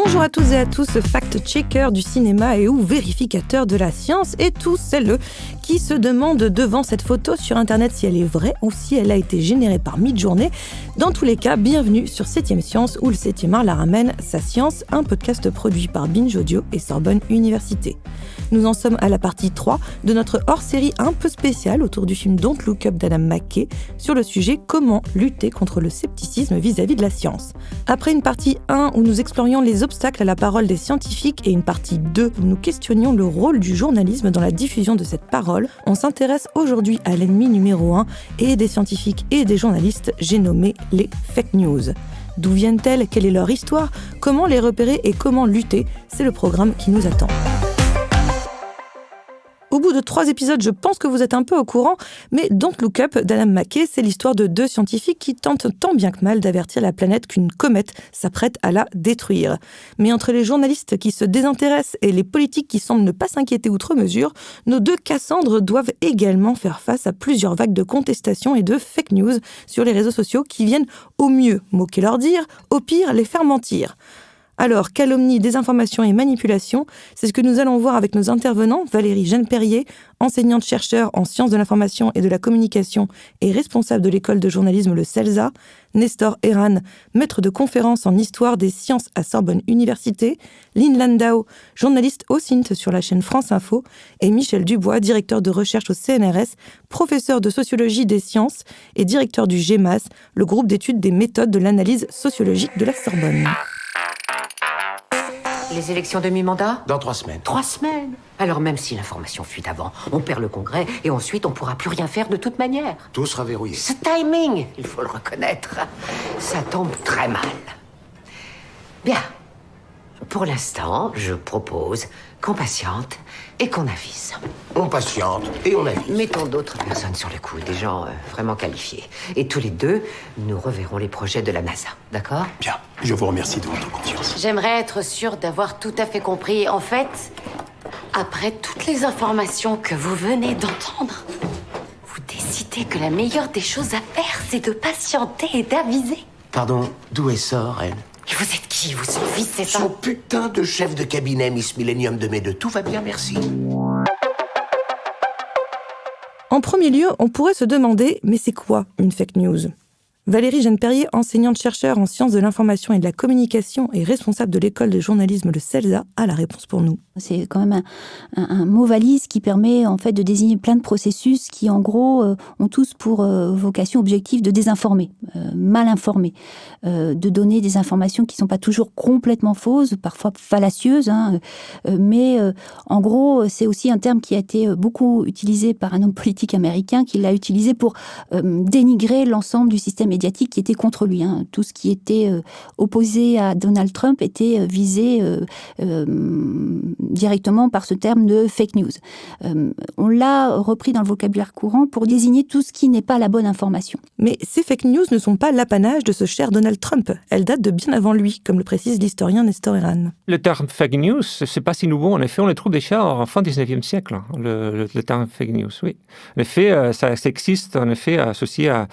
Bonjour à tous et à tous, fact-checkers du cinéma et ou vérificateurs de la science et tous celles qui se demandent devant cette photo sur internet si elle est vraie ou si elle a été générée par Midjourney. Dans tous les cas, bienvenue sur 7ème Science où le 7e art la ramène sa science, un podcast produit par Binge Audio et Sorbonne Université. Nous en sommes à la partie 3 de notre hors-série un peu spéciale autour du film Don't Look Up d'Adam McKay sur le sujet comment lutter contre le scepticisme vis-à-vis de la science. Après une partie 1 où nous explorions les obstacles à la parole des scientifiques et une partie 2 où nous questionnions le rôle du journalisme dans la diffusion de cette parole, on s'intéresse aujourd'hui à l'ennemi numéro 1 et des scientifiques et des journalistes, j'ai nommé les fake news. D'où viennent-elles? Quelle est leur histoire? Comment les repérer et comment lutter? C'est le programme qui nous attend. Au bout de 3 épisodes, je pense que vous êtes un peu au courant, mais Don't Look Up d'Adam McKay, c'est l'histoire de 2 scientifiques qui tentent tant bien que mal d'avertir la planète qu'une comète s'apprête à la détruire. Mais entre les journalistes qui se désintéressent et les politiques qui semblent ne pas s'inquiéter outre mesure, nos 2 Cassandres doivent également faire face à plusieurs vagues de contestations et de fake news sur les réseaux sociaux qui viennent au mieux moquer leur dire, au pire les faire mentir. Alors, calomnie, désinformation et manipulation, c'est ce que nous allons voir avec nos intervenants, Valérie Jeanne-Perrier, enseignante-chercheur en sciences de l'information et de la communication et responsable de l'école de journalisme le CELSA, Nestor Herran, maître de conférences en histoire des sciences à Sorbonne Université, Lynn Landau, journaliste au CINT sur la chaîne France Info, et Michel Dubois, directeur de recherche au CNRS, professeur de sociologie des sciences et directeur du GEMAS, le groupe d'études des méthodes de l'analyse sociologique de la Sorbonne. Les élections de mi-mandat ? Dans 3 semaines. 3 semaines ? Alors même si l'information fuite avant, on perd le congrès et ensuite on pourra plus rien faire de toute manière. Tout sera verrouillé. Ce timing, il faut le reconnaître, ça tombe très mal. Bien. Pour l'instant, je propose qu'on patiente et qu'on avise. On patiente et on avise. Mettons d'autres personnes sur le coup, des gens vraiment qualifiés. Et tous les 2, nous reverrons les projets de la NASA, d'accord ? Bien, je vous remercie de votre confiance. J'aimerais être sûre d'avoir tout à fait compris. En fait, après toutes les informations que vous venez d'entendre, vous décidez que la meilleure des choses à faire, c'est de patienter et d'aviser. Pardon, d'où elle sort, elle ? Et vous êtes qui, vous, son fils, c'est ça ? Son putain de chef de cabinet, Miss Millennium de mes 2. Tout va bien, merci. En premier lieu, on pourrait se demander, mais c'est quoi une fake news ? Valérie Jeanne-Perrier, enseignante-chercheur en sciences de l'information et de la communication et responsable de l'école de journalisme le CELSA, a la réponse pour nous. C'est quand même un mot valise qui permet en fait de désigner plein de processus qui en gros ont tous pour vocation objective de désinformer, mal informer, de donner des informations qui ne sont pas toujours complètement fausses, parfois fallacieuses, mais en gros c'est aussi un terme qui a été beaucoup utilisé par un homme politique américain qui l'a utilisé pour dénigrer l'ensemble du système médiatique qui était contre lui. Tout ce qui était opposé à Donald Trump était visé directement par ce terme de fake news. On l'a repris dans le vocabulaire courant pour désigner tout ce qui n'est pas la bonne information. Mais ces fake news ne sont pas l'apanage de ce cher Donald Trump. Elles datent de bien avant lui, comme le précise l'historien Nestor Herran. Le terme fake news, c'est pas si nouveau. En effet, on le trouve déjà en fin du 19e siècle, le terme fake news, oui. En effet, ça existe, en effet, associé à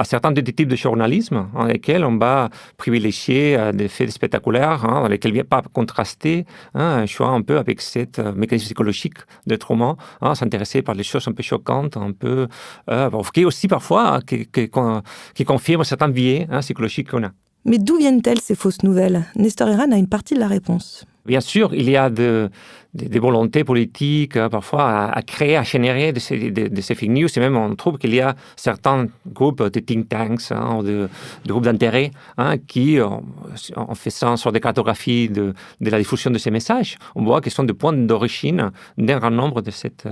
certains types de journalisme, dans lesquels on va privilégier des faits spectaculaires, dans lesquels il n'y a pas contrasté, un choix un peu avec cette mécanisme psychologique d'être roman, s'intéresser par les choses un peu choquantes, un peu, qui aussi parfois, qui confirment certains biais psychologiques qu'on a. Mais d'où viennent-elles ces fausses nouvelles ? Nestor Herran a une partie de la réponse. Bien sûr, il y a des volontés politiques, parfois, à créer, à générer de ces fake news. Et même, on trouve qu'il y a certains groupes de think tanks, ou de groupes d'intérêt, qui, en faisant sur des cartographies de la diffusion de ces messages, on voit qu'ils sont des points d'origine d'un grand nombre de cette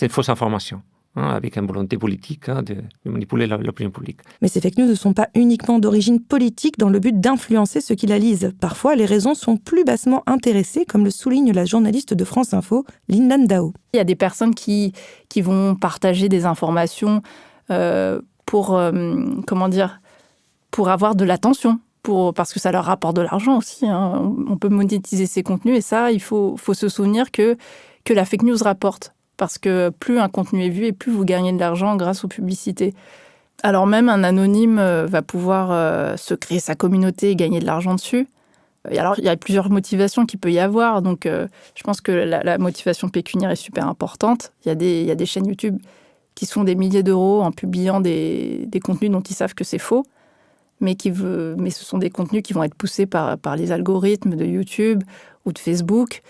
fausse information. Avec une volonté politique de manipuler l'opinion publique. Mais ces fake news ne sont pas uniquement d'origine politique dans le but d'influencer ceux qui la lisent. Parfois, les raisons sont plus bassement intéressées, comme le souligne la journaliste de France Info, Lynn Landau. Il y a des personnes qui vont partager des informations pour avoir de l'attention. Parce que ça leur rapporte de l'argent aussi. On peut monétiser ces contenus et ça, il faut se souvenir que la fake news rapporte. Parce que plus un contenu est vu et plus vous gagnez de l'argent grâce aux publicités. Alors même un anonyme va pouvoir se créer sa communauté et gagner de l'argent dessus. Et alors, il y a plusieurs motivations qu'il peut y avoir. Donc, je pense que la motivation pécuniaire est super importante. Il y a des chaînes YouTube qui se font des milliers d'euros en publiant des contenus dont ils savent que c'est faux, mais ce sont des contenus qui vont être poussés par les algorithmes de YouTube ou de Facebook.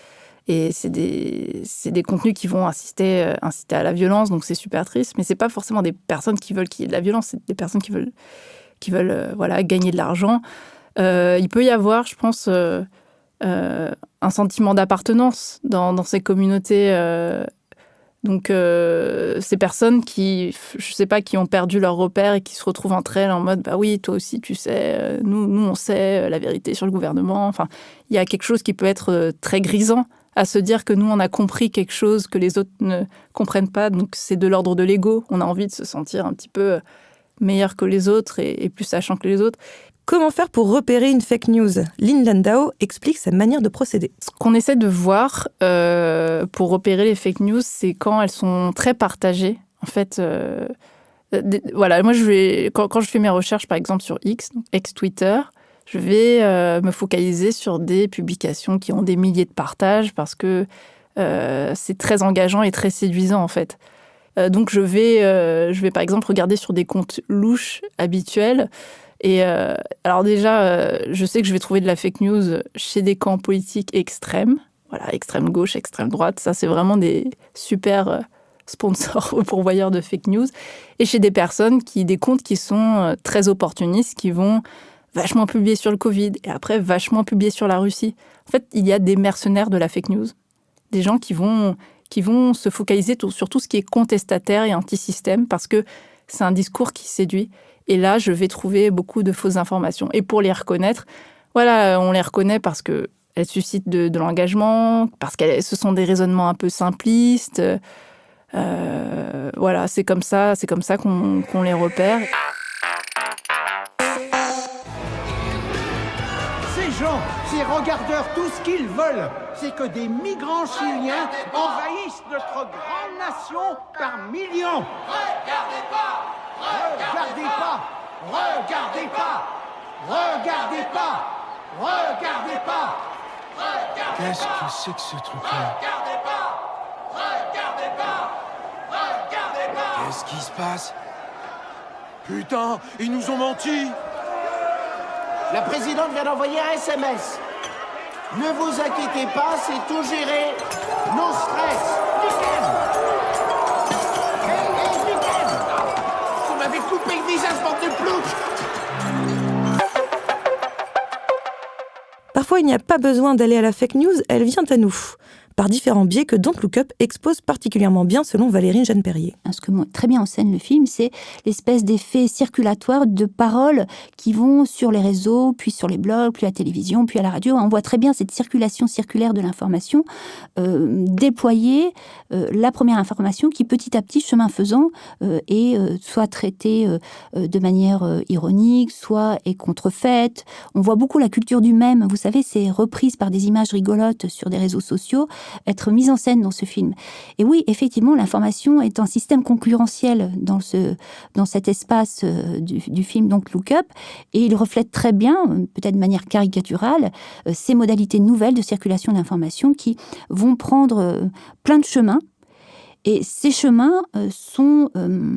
Et c'est des contenus qui vont inciter à la violence, donc c'est super triste. Mais c'est pas forcément des personnes qui veulent qu'il y ait de la violence, c'est des personnes qui veulent gagner de l'argent. Il peut y avoir, je pense, un sentiment d'appartenance dans ces communautés. Donc, ces personnes qui ont perdu leur repère et qui se retrouvent entre elles en mode « bah oui, toi aussi, tu sais, nous on sait la vérité sur le gouvernement ». Enfin, il y a quelque chose qui peut être très grisant à se dire que nous, on a compris quelque chose que les autres ne comprennent pas. Donc, c'est de l'ordre de l'ego. On a envie de se sentir un petit peu meilleur que les autres et plus sachant que les autres. Comment faire pour repérer une fake news ? Lynn Landau explique sa manière de procéder. Ce qu'on essaie de voir pour repérer les fake news, c'est quand elles sont très partagées. En fait, voilà, moi, quand je fais mes recherches, par exemple, sur X, ex-Twitter, je vais me focaliser sur des publications qui ont des milliers de partages parce que c'est très engageant et très séduisant, en fait. Donc, je vais, par exemple, regarder sur des comptes louches habituels. Et alors déjà, je sais que je vais trouver de la fake news chez des camps politiques extrêmes. Voilà, extrême gauche, extrême droite. Ça, c'est vraiment des super sponsors ou pourvoyeurs de fake news. Et chez des comptes qui sont très opportunistes, qui vont vachement publier sur le Covid et après vachement publier sur la Russie. En fait, il y a des mercenaires de la fake news. Des gens qui vont se focaliser sur tout ce qui est contestataire et anti-système parce que c'est un discours qui séduit. Et là, je vais trouver beaucoup de fausses informations. Et pour les reconnaître, voilà, on les reconnaît parce qu'elles suscitent de l'engagement, parce que ce sont des raisonnements un peu simplistes. Voilà, c'est comme ça qu'on les repère. Ces gens, ces regardeurs, tout ce qu'ils veulent, c'est que des migrants chiliens envahissent notre grande nation par millions. Regardez pas! Regardez pas! Regardez pas! Regardez pas! Regardez pas! Qu'est-ce que c'est que ce truc-là? Regardez pas! Regardez pas! Regardez pas! Qu'est-ce qui se passe? Putain, ils nous ont menti! La présidente vient d'envoyer un SMS. Ne vous inquiétez pas, c'est tout géré. No stress. Hey, Michael! Vous m'avez coupé le visage, bande de plouc! Parfois, il n'y a pas besoin d'aller à la fake news, elle vient à nous. Par différents biais que Don't Look Up expose particulièrement bien selon Valérine Jeanne-Perrier. Ce que très bien en scène le film, c'est l'espèce d'effet circulatoire de paroles qui vont sur les réseaux, puis sur les blogs, puis à la télévision, puis à la radio. On voit très bien cette circulation circulaire de l'information déployer la première information qui, petit à petit, chemin faisant, est soit traitée de manière ironique, soit est contrefaite. On voit beaucoup la culture du mème. Vous savez, c'est reprise par des images rigolotes sur des réseaux sociaux, être mise en scène dans ce film. Et oui, effectivement, l'information est un système concurrentiel dans cet espace du film donc Look Up, et il reflète très bien, peut-être de manière caricaturale, ces modalités nouvelles de circulation de l'information qui vont prendre plein de chemins. Et ces chemins sont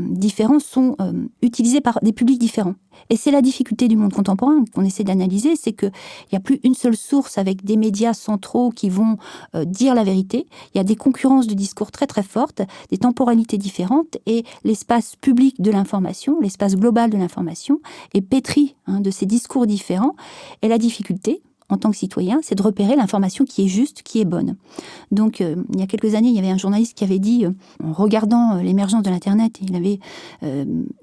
différents, sont utilisés par des publics différents. Et c'est la difficulté du monde contemporain qu'on essaie d'analyser, c'est qu'il n'y a plus une seule source avec des médias centraux qui vont dire la vérité. Il y a des concurrences de discours très très fortes, des temporalités différentes, et l'espace public de l'information, l'espace global de l'information, est pétri de ces discours différents. Et la difficulté, en tant que citoyen, c'est de repérer l'information qui est juste, qui est bonne. Donc, il y a quelques années, il y avait un journaliste qui avait dit, en regardant l'émergence de l'Internet, il avait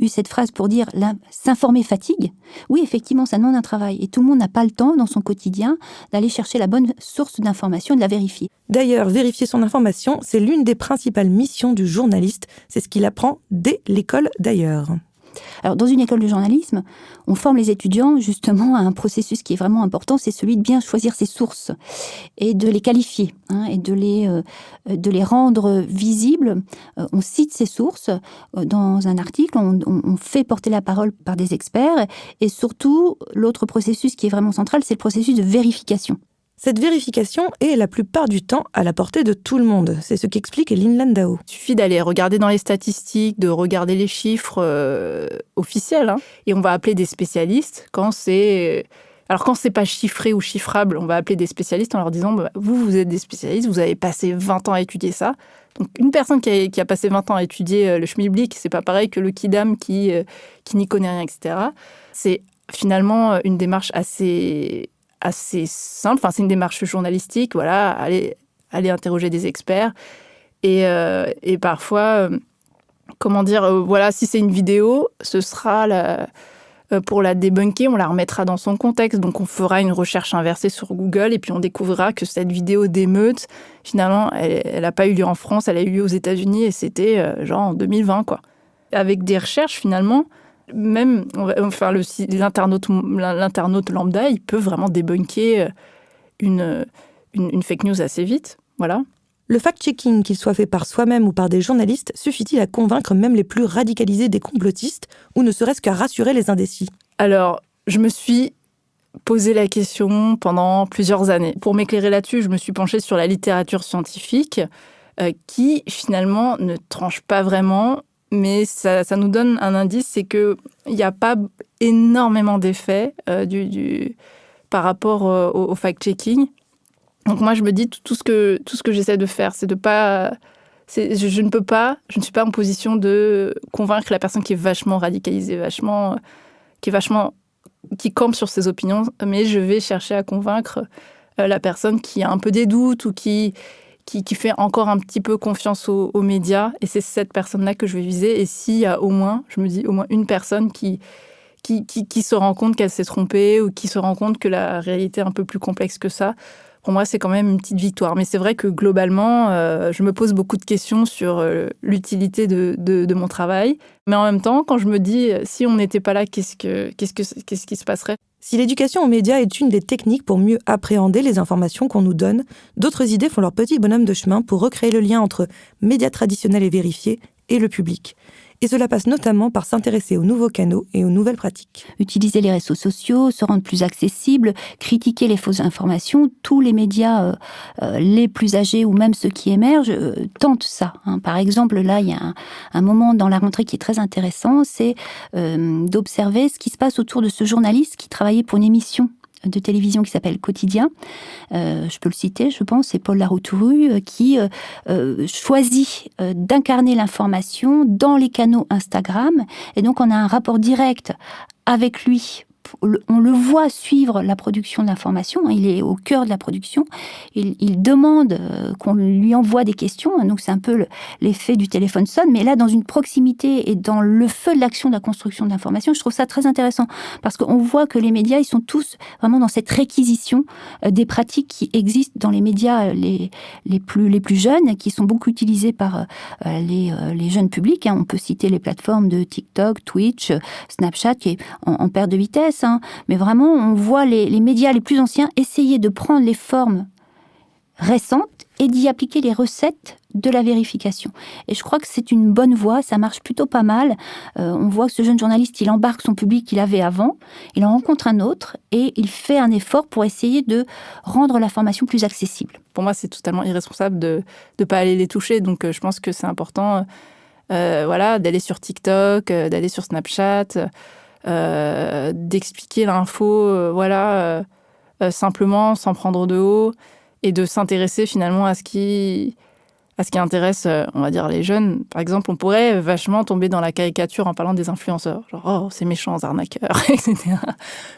eu cette phrase pour dire « s'informer fatigue ». Oui, effectivement, ça demande un travail. Et tout le monde n'a pas le temps, dans son quotidien, d'aller chercher la bonne source d'information et de la vérifier. D'ailleurs, vérifier son information, c'est l'une des principales missions du journaliste. C'est ce qu'il apprend dès l'école d'ailleurs. Alors, dans une école de journalisme, on forme les étudiants justement à un processus qui est vraiment important, c'est celui de bien choisir ses sources et de les qualifier, et de les rendre visibles. On cite ces sources dans un article, on fait porter la parole par des experts, et surtout, l'autre processus qui est vraiment central, c'est le processus de vérification. Cette vérification est la plupart du temps à la portée de tout le monde. C'est ce qu'explique Lynn Landau. Il suffit d'aller regarder dans les statistiques, de regarder les chiffres officiels. Et on va appeler des spécialistes quand c'est... Alors quand c'est pas chiffré ou chiffrable, on va appeler des spécialistes en leur disant vous êtes des spécialistes, vous avez passé 20 ans à étudier ça. Donc une personne qui a passé 20 ans à étudier le schmilblick, c'est pas pareil que le kidam qui n'y connaît rien, etc. C'est finalement une démarche assez simple. Enfin, c'est une démarche journalistique. Voilà, aller interroger des experts et parfois, voilà, si c'est une vidéo, ce sera pour la débunker, on la remettra dans son contexte. Donc, on fera une recherche inversée sur Google et puis on découvrira que cette vidéo d'émeute, finalement, elle n'a pas eu lieu en France, elle a eu lieu aux États-Unis et c'était genre en 2020, quoi. Avec des recherches, finalement, même l'internaute lambda, il peut vraiment débunker une fake news assez vite. Voilà. Le fact-checking, qu'il soit fait par soi-même ou par des journalistes, suffit-il à convaincre même les plus radicalisés des complotistes, ou ne serait-ce qu'à rassurer les indécis ? Alors, je me suis posé la question pendant plusieurs années. Pour m'éclairer là-dessus, je me suis penchée sur la littérature scientifique, qui finalement ne tranche pas vraiment, mais ça nous donne un indice, c'est qu'il n'y a pas énormément d'effets par rapport au fact-checking. Donc moi, je me dis, tout ce que j'essaie de faire, c'est de pas... Je ne suis pas en position de convaincre la personne qui est vachement radicalisée, qui campe sur ses opinions, mais je vais chercher à convaincre la personne qui a un peu des doutes ou qui fait encore un petit peu confiance aux médias. Et c'est cette personne-là que je vais viser. Et s'il y a au moins une personne qui se rend compte qu'elle s'est trompée ou qui se rend compte que la réalité est un peu plus complexe que ça, pour moi, c'est quand même une petite victoire. Mais c'est vrai que globalement, je me pose beaucoup de questions sur l'utilité de mon travail. Mais en même temps, quand je me dis, si on n'était pas là, qu'est-ce qui se passerait ? Si l'éducation aux médias est une des techniques pour mieux appréhender les informations qu'on nous donne, d'autres idées font leur petit bonhomme de chemin pour recréer le lien entre médias traditionnels et vérifiés et le public. Et cela passe notamment par s'intéresser aux nouveaux canaux et aux nouvelles pratiques. Utiliser les réseaux sociaux, se rendre plus accessible, critiquer les fausses informations. Tous les médias les plus âgés ou même ceux qui émergent tentent ça. Par exemple, là, il y a un moment dans la rentrée qui est très intéressant, c'est d'observer ce qui se passe autour de ce journaliste qui travaillait pour une émission de télévision qui s'appelle Quotidien. Je peux le citer, je pense, c'est Paul Laroutouru qui choisit d'incarner l'information dans les canaux Instagram. Et donc, on a un rapport direct avec lui. On le voit suivre la production de l'information, il est au cœur de la production, il demande qu'on lui envoie des questions, donc c'est un peu l'effet du téléphone sonne, mais là dans une proximité et dans le feu de l'action de la construction de l'information, je trouve ça très intéressant, parce qu'on voit que les médias, ils sont tous vraiment dans cette réquisition des pratiques qui existent dans les médias les plus jeunes, qui sont beaucoup utilisés par les jeunes publics. On peut citer les plateformes de TikTok, Twitch, Snapchat, qui est en perte de vitesse. Mais vraiment, on voit les médias les plus anciens essayer de prendre les formes récentes et d'y appliquer les recettes de la vérification. Et je crois que c'est une bonne voie, ça marche plutôt pas mal. On voit que ce jeune journaliste, il embarque son public qu'il avait avant, il en rencontre un autre et il fait un effort pour essayer de rendre l'information plus accessible. Pour moi, c'est totalement irresponsable de ne pas aller les toucher. Donc, je pense que c'est important d'aller sur TikTok, d'aller sur Snapchat, d'expliquer l'info simplement, sans prendre de haut, et de s'intéresser finalement à ce qui intéresse, on va dire, les jeunes. Par exemple, on pourrait vachement tomber dans la caricature en parlant des influenceurs. Genre, oh, ces méchants arnaqueurs, etc.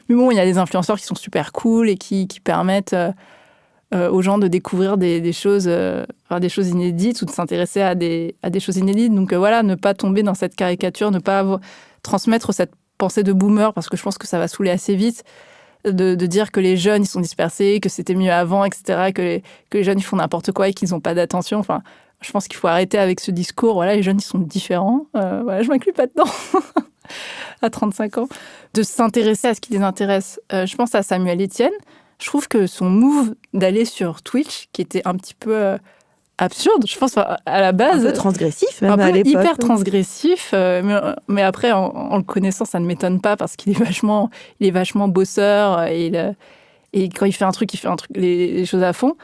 Mais bon, il y a des influenceurs qui sont super cool et qui permettent aux gens de découvrir des choses inédites ou de s'intéresser à des choses inédites. Donc ne pas tomber dans cette caricature, ne pas transmettre cette pensée de boomer, parce que je pense que ça va saouler assez vite, de dire que les jeunes, ils sont dispersés, que c'était mieux avant, etc., que les jeunes, ils font n'importe quoi et qu'ils n'ont pas d'attention. Enfin, je pense qu'il faut arrêter avec ce discours. Voilà, les jeunes, ils sont différents. Je m'inclus pas dedans. à 35 ans, de s'intéresser à ce qui les intéresse. Je pense à Samuel Etienne. Je trouve que son move d'aller sur Twitch, qui était un petit peu absurde, je pense à la base. Un peu transgressif, même un peu à l'époque. Hyper transgressif, mais après, en le connaissant, ça ne m'étonne pas parce qu'il est vachement bosseur et quand il fait un truc, les choses à fond.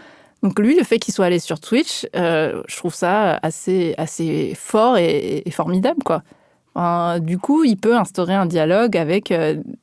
Donc lui, le fait qu'il soit allé sur Twitch, je trouve ça assez fort et formidable, quoi. Du coup, il peut instaurer un dialogue avec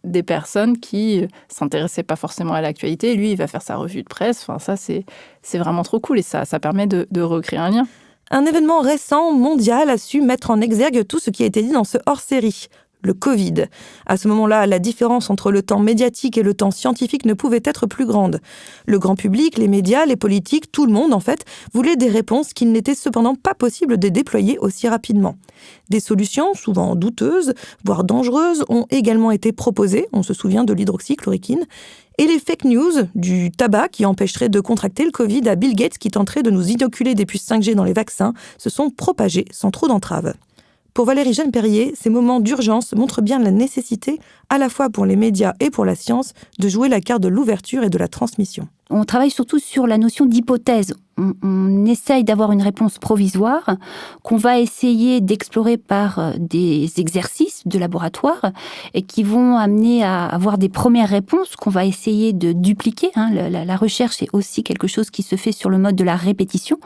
des personnes qui s'intéressaient pas forcément à l'actualité. Lui, il va faire sa revue de presse. Enfin, ça, c'est vraiment trop cool et ça permet de recréer un lien. Un événement récent, mondial, a su mettre en exergue tout ce qui a été dit dans ce hors-série. Le Covid. À ce moment-là, la différence entre le temps médiatique et le temps scientifique ne pouvait être plus grande. Le grand public, les médias, les politiques, tout le monde en fait, voulait des réponses qu'il n'était cependant pas possible de déployer aussi rapidement. Des solutions, souvent douteuses, voire dangereuses, ont également été proposées, on se souvient de l'hydroxychloroquine, et les fake news, du tabac qui empêcherait de contracter le Covid à Bill Gates qui tenterait de nous inoculer des puces 5G dans les vaccins, se sont propagés sans trop d'entraves. Pour Valérie Jeanne-Perrier, ces moments d'urgence montrent bien la nécessité, à la fois pour les médias et pour la science, de jouer la carte de l'ouverture et de la transmission. On travaille surtout sur la notion d'hypothèse. On essaye d'avoir une réponse provisoire qu'on va essayer d'explorer par des exercices de laboratoire et qui vont amener à avoir des premières réponses qu'on va essayer de dupliquer. La recherche est aussi quelque chose qui se fait sur le mode de la répétition.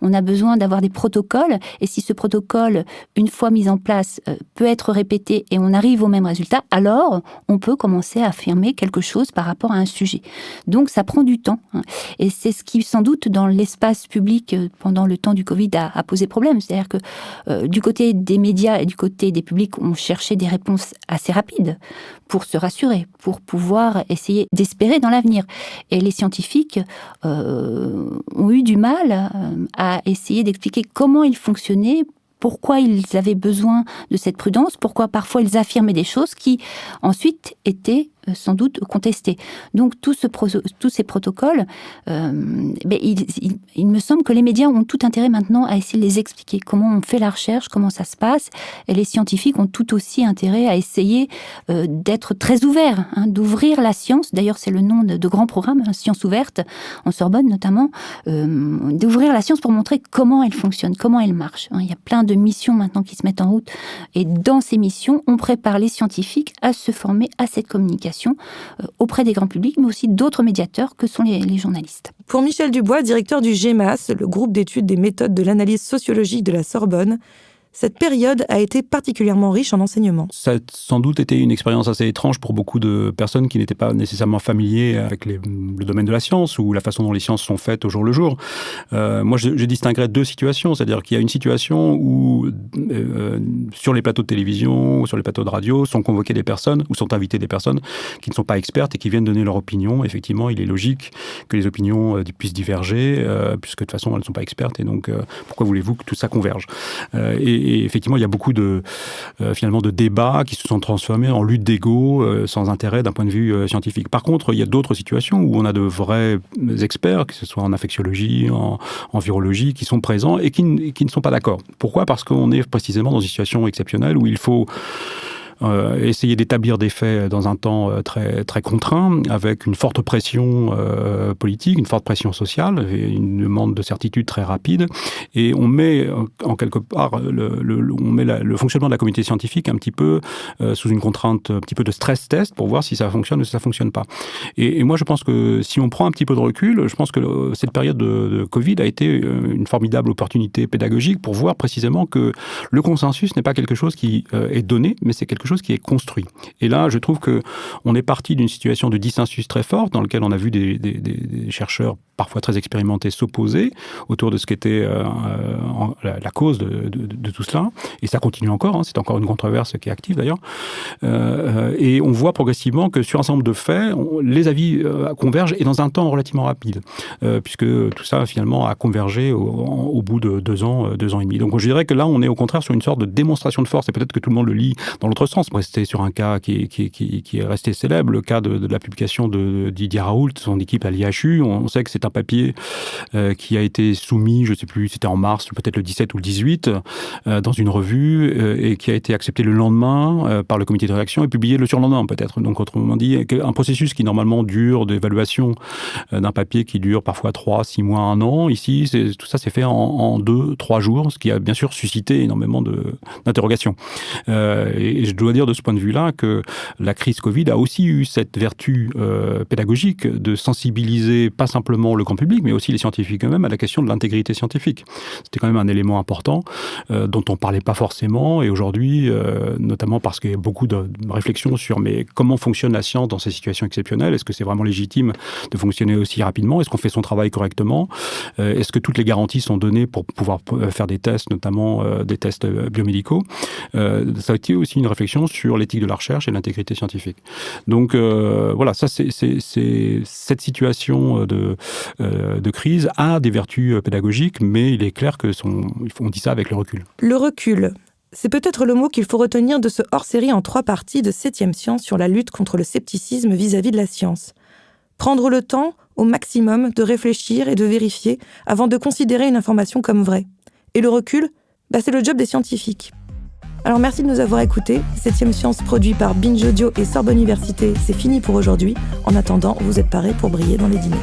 On a besoin d'avoir des protocoles et si ce protocole, une fois mis en place, peut être répété et on arrive au même résultat, alors on peut commencer à affirmer quelque chose par rapport à un sujet. Donc ça prend du temps. Et c'est ce qui, sans doute, dans l'espace public, pendant le temps du Covid, a posé problème. C'est-à-dire que du côté des médias et du côté des publics, on cherchait des réponses assez rapides pour se rassurer, pour pouvoir essayer d'espérer dans l'avenir. Et les scientifiques ont eu du mal à essayer d'expliquer comment ils fonctionnaient, pourquoi ils avaient besoin de cette prudence, pourquoi parfois ils affirmaient des choses qui ensuite étaient sans doute contestés. Donc tous ces protocoles, il me semble que les médias ont tout intérêt maintenant à essayer de les expliquer. Comment on fait la recherche, comment ça se passe. Et les scientifiques ont tout aussi intérêt à essayer d'être très ouverts, d'ouvrir la science. D'ailleurs, c'est le nom de grands programmes, Science ouverte, en Sorbonne notamment, d'ouvrir la science pour montrer comment elle fonctionne, comment elle marche. Il y a plein de missions maintenant qui se mettent en route. Et dans ces missions, on prépare les scientifiques à se former à cette communication auprès des grands publics, mais aussi d'autres médiateurs que sont les journalistes. Pour Michel Dubois, directeur du GEMAS, le groupe d'études des méthodes de l'analyse sociologique de la Sorbonne, cette période a été particulièrement riche en enseignements. Ça a sans doute été une expérience assez étrange pour beaucoup de personnes qui n'étaient pas nécessairement familiers avec le domaine de la science ou la façon dont les sciences sont faites au jour le jour. Moi, je distinguerais deux situations. C'est-à-dire qu'il y a une situation où, sur les plateaux de télévision ou sur les plateaux de radio, sont convoquées des personnes ou sont invitées des personnes qui ne sont pas expertes et qui viennent donner leur opinion. Effectivement, il est logique que les opinions puissent diverger, puisque de toute façon, elles ne sont pas expertes. Et donc, pourquoi voulez-vous que tout ça converge ? Et effectivement, il y a beaucoup finalement de débats qui se sont transformés en lutte d'ego sans intérêt d'un point de vue scientifique. Par contre, il y a d'autres situations où on a de vrais experts, que ce soit en infectiologie, en virologie, qui sont présents et qui ne sont pas d'accord. Pourquoi ? Parce qu'on est précisément dans une situation exceptionnelle où il faut essayer d'établir des faits dans un temps très, très contraint, avec une forte pression politique, une forte pression sociale, et une demande de certitude très rapide. Et on met, en quelque part, le fonctionnement de la communauté scientifique un petit peu sous une contrainte, un petit peu de stress test pour voir si ça fonctionne ou si ça ne fonctionne pas. Et moi, je pense que si on prend un petit peu de recul, je pense que cette période de Covid a été une formidable opportunité pédagogique pour voir précisément que le consensus n'est pas quelque chose qui est donné, mais c'est quelque chose qui est construit. Et là, je trouve qu'on est parti d'une situation de dissensus très forte dans laquelle on a vu des chercheurs parfois très expérimentés s'opposer autour de ce qu'était la cause de tout cela. Et ça continue encore, c'est encore une controverse qui est active d'ailleurs. Et on voit progressivement que sur un certain nombre de faits, les avis convergent et dans un temps relativement rapide, puisque tout ça finalement a convergé au bout de 2 ans et demi. Donc je dirais que là, on est au contraire sur une sorte de démonstration de force, et peut-être que tout le monde le lit dans l'autre sens. C'était sur un cas qui est resté célèbre, le cas de la publication de Didier Raoult, son équipe à l'IHU. On sait que c'est un papier qui a été soumis, je ne sais plus, c'était en mars, peut-être le 17 ou le 18, dans une revue et qui a été accepté le lendemain par le comité de rédaction et publié le surlendemain peut-être. Donc autrement dit, un processus qui normalement dure d'évaluation d'un papier qui dure parfois 3, 6 mois, 1 an. Ici, tout ça s'est fait en 2, 3 jours, ce qui a bien sûr suscité énormément d'interrogations. Et je dois dire de ce point de vue-là que la crise Covid a aussi eu cette vertu pédagogique de sensibiliser pas simplement le grand public, mais aussi les scientifiques eux-mêmes à la question de l'intégrité scientifique. C'était quand même un élément important dont on ne parlait pas forcément, et aujourd'hui, notamment parce qu'il y a beaucoup de réflexions sur mais comment fonctionne la science dans ces situations exceptionnelles. Est-ce que c'est vraiment légitime de fonctionner aussi rapidement? Est-ce qu'on fait son travail correctement? Est-ce que toutes les garanties sont données pour pouvoir faire des tests, notamment des tests biomédicaux? Ça a été aussi une réflexion sur l'éthique de la recherche et l'intégrité scientifique. Donc voilà, ça c'est cette situation de crise a des vertus pédagogiques, mais il est clair que on dit ça avec le recul. Le recul. C'est peut-être le mot qu'il faut retenir de ce hors-série en 3 parties de 7e Science sur la lutte contre le scepticisme vis-à-vis de la science. Prendre le temps, au maximum, de réfléchir et de vérifier avant de considérer une information comme vraie. Et le recul, c'est le job des scientifiques. Alors merci de nous avoir écoutés. 7e Science produit par Binge Audio et Sorbonne Université, c'est fini pour aujourd'hui. En attendant, vous êtes parés pour briller dans les dîners.